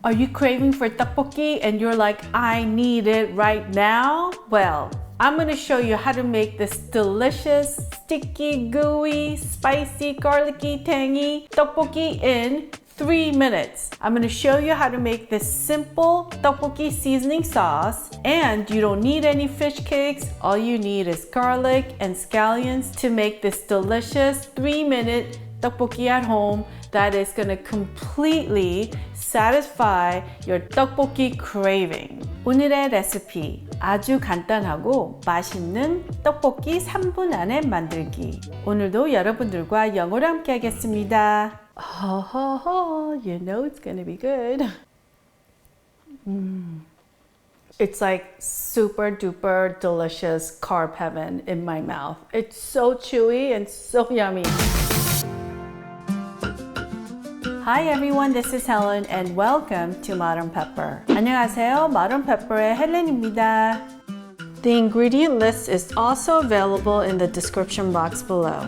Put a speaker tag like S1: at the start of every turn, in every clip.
S1: Are you craving for tteokbokki and you're like, I need it right now? Well, I'm gonna show you how to make this delicious, sticky, gooey, spicy, garlicky, tangy tteokbokki in 3 minutes. I'm gonna show you how to make this simple tteokbokki seasoning sauce, and you don't need any fish cakes. All you need is garlic and scallions to make this delicious 3-minute tteokbokki at home that is gonna completely satisfy your tteokbokki craving. 오늘의 레시피, 아주 간단하고 맛있는 떡볶이 3분 안에 만들기. 오늘도 여러분들과 영어로 함께 하겠습니다. You know it's gonna be good. It's like super duper delicious carb heaven in my mouth. It's so chewy and so yummy. Hi everyone, this is Helen and welcome to Modern Pepper. 안녕하세요, Modern Pepper의 헬렌입니다. The ingredient list is also available in the description box below.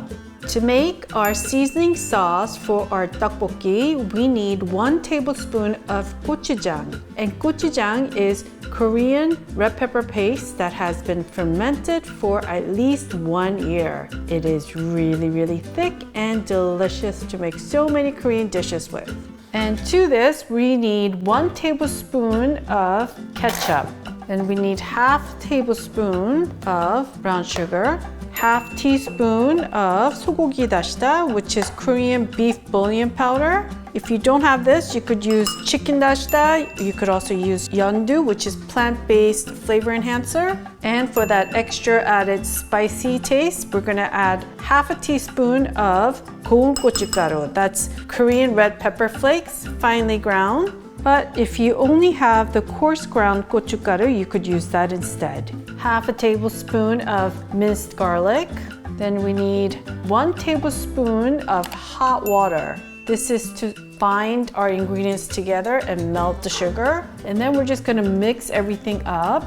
S1: To make our seasoning sauce for our tteokbokki, we need 1 tablespoon of GoChuJang. And GoChuJang is Korean red pepper paste that has been fermented for at least 1 year. It is really thick and delicious to make so many Korean dishes with. And to this, we need 1 tablespoon of ketchup. And we need half tablespoon of brown sugar, half teaspoon of 소고기 다시다, which is Korean beef bouillon powder. If you don't have this, you could use Chicken Dashida. You could also use YonDu, which is plant-based flavor enhancer. And for that extra added spicy taste, we're gonna add half a teaspoon of 고춧가루. That's Korean red pepper flakes, finely ground. But if you only have the coarse ground gochugaru, you could use that instead. Half a tablespoon of minced garlic. Then we need 1 tablespoon of hot water. This is to bind our ingredients together and melt the sugar. And then we're just gonna mix everything up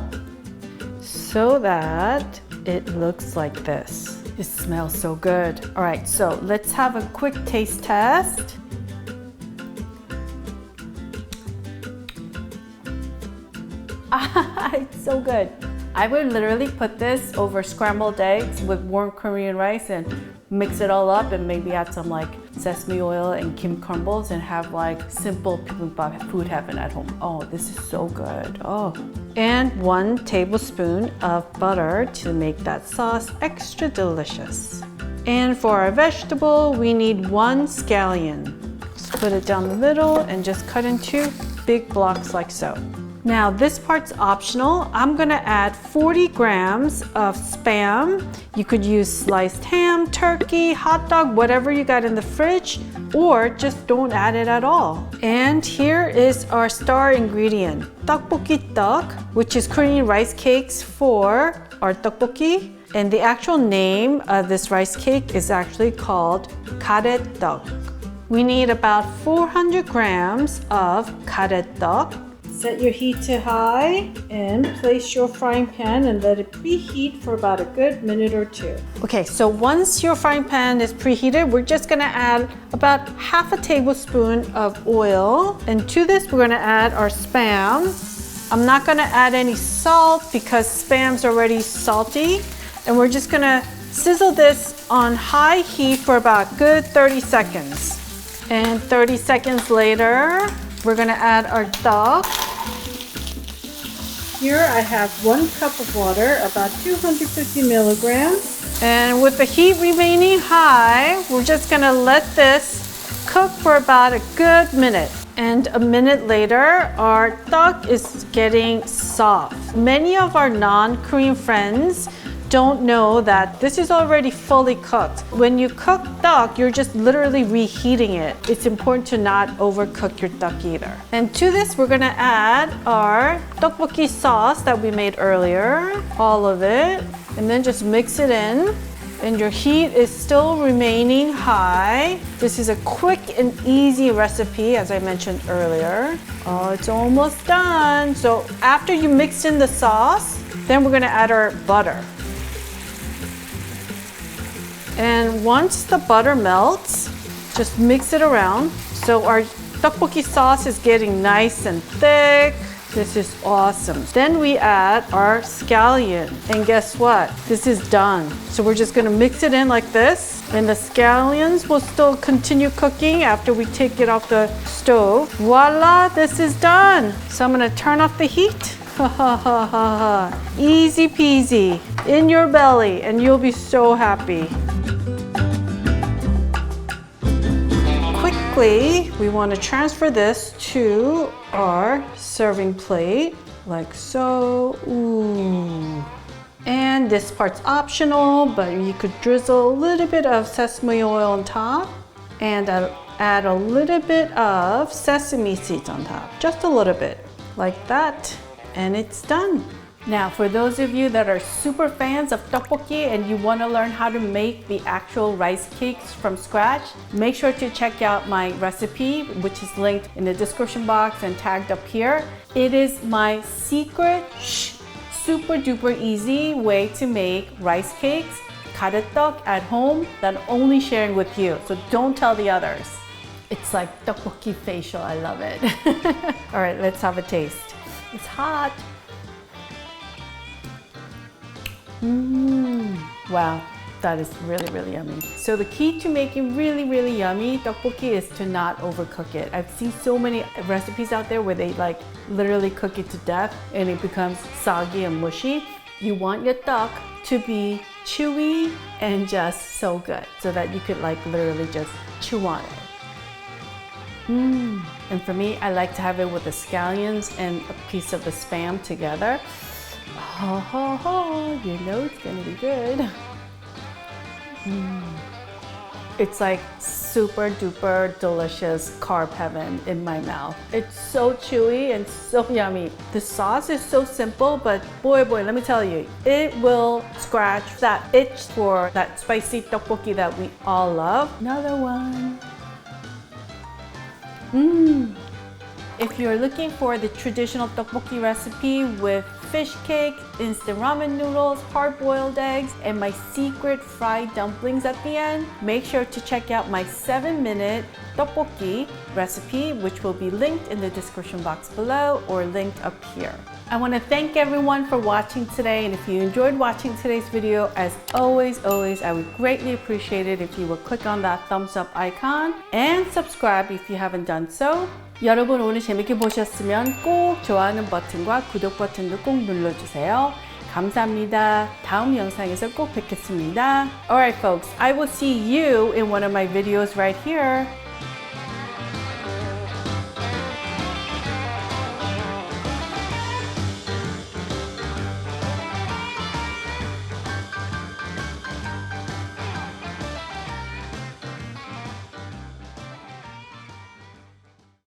S1: so that it looks like this. It smells so good. All right, so let's have a quick taste test. It's so good. I would literally put this over scrambled eggs with warm Korean rice and mix it all up and maybe add some like sesame oil and kim crumbles and have like simple bibimbap food heaven at home. Oh, this is so good. Oh. And 1 tablespoon of butter to make that sauce extra delicious. And for our vegetable, we need 1 scallion. Split it down the middle and just cut into big blocks like so. Now this part's optional. I'm gonna add 40 grams of Spam. You could use sliced ham, turkey, hot dog, whatever you got in the fridge, or just don't add it at all. And here is our star ingredient, TteokBokKi Tteok, which is Korean rice cakes for our tteokbokki. And the actual name of this rice cake is actually called GaRaeTteok. We need about 400 grams of GaRaeTteok. Set your heat to high and place your frying pan and let it preheat for about a good minute or 2. Okay, so once your frying pan is preheated, we're just gonna add about half a tablespoon of oil. And to this, we're gonna add our Spam. I'm not gonna add any salt because Spam's already salty. And we're just gonna sizzle this on high heat for about good 30 seconds. And 30 seconds later, we're gonna add our tteok. Here I have 1 cup of water, about 250 milligrams. And with the heat remaining high, we're just gonna let this cook for about a good minute. And a minute later, our tteok is getting soft. Many of our non-Korean friends don't know that this is already fully cooked. When you cook tteok, you're just literally reheating it. It's important to not overcook your tteok either. And to this, we're gonna add our TteokBokKi sauce that we made earlier, all of it, and then just mix it in. And your heat is still remaining high. This is a quick and easy recipe, as I mentioned earlier. Oh, it's almost done. So after you mix in the sauce, then we're gonna add our butter. And once the butter melts, just mix it around. So our tteokbokki sauce is getting nice and thick. This is awesome. Then we add our scallion. And guess what? This is done. So we're just gonna mix it in like this. And the scallions will still continue cooking after we take it off the stove. Voila, this is done. So I'm gonna turn off the heat. Ha ha ha ha ha. Easy peasy. In your belly, and you'll be so happy. Quickly, we want to transfer this to our serving plate, like so. Ooh. And this part's optional, but you could drizzle a little bit of sesame oil on top, and add a little bit of sesame seeds on top, just a little bit, like that, and it's done. Now, for those of you that are super fans of tteokbokki and you want to learn how to make the actual rice cakes from scratch, make sure to check out my recipe, which is linked in the description box and tagged up here. It is my secret, super duper easy way to make rice cakes, GaRaeTteok at home that I'm only sharing with you. So don't tell the others. It's like tteokbokki facial. I love it. All right, let's have a taste. It's hot. Wow, that is really, really yummy. So the key to making really, really yummy tteokbokki is to not overcook it. I've seen so many recipes out there where they like literally cook it to death and it becomes soggy and mushy. You want your tteok to be chewy and just so good so that you could like literally just chew on it. And for me, I like to have it with the scallions and a piece of the spam together. Ho ho ho, you know it's gonna be good. It's like super duper delicious carb heaven in my mouth. It's so chewy and so yummy. The sauce is so simple, but boy, let me tell you, it will scratch that itch for that spicy tteokbokki that we all love. Another one. If you're looking for the traditional tteokbokki recipe with fish cake, instant ramen noodles, hard-boiled eggs, and my secret fried dumplings at the end, make sure to check out my 7-minute tteokbokki recipe, which will be linked in the description box below or linked up here. I want to thank everyone for watching today, and if you enjoyed watching today's video, as always, I would greatly appreciate it if you would click on that thumbs up icon and subscribe if you haven't done so. 여러분 오늘 재밌게 보셨으면 꼭 좋아하는 버튼과 구독 버튼도 꼭 눌러주세요. 감사합니다. 다음 영상에서 꼭 뵙겠습니다. Alright folks, I will see you in one of my videos right here.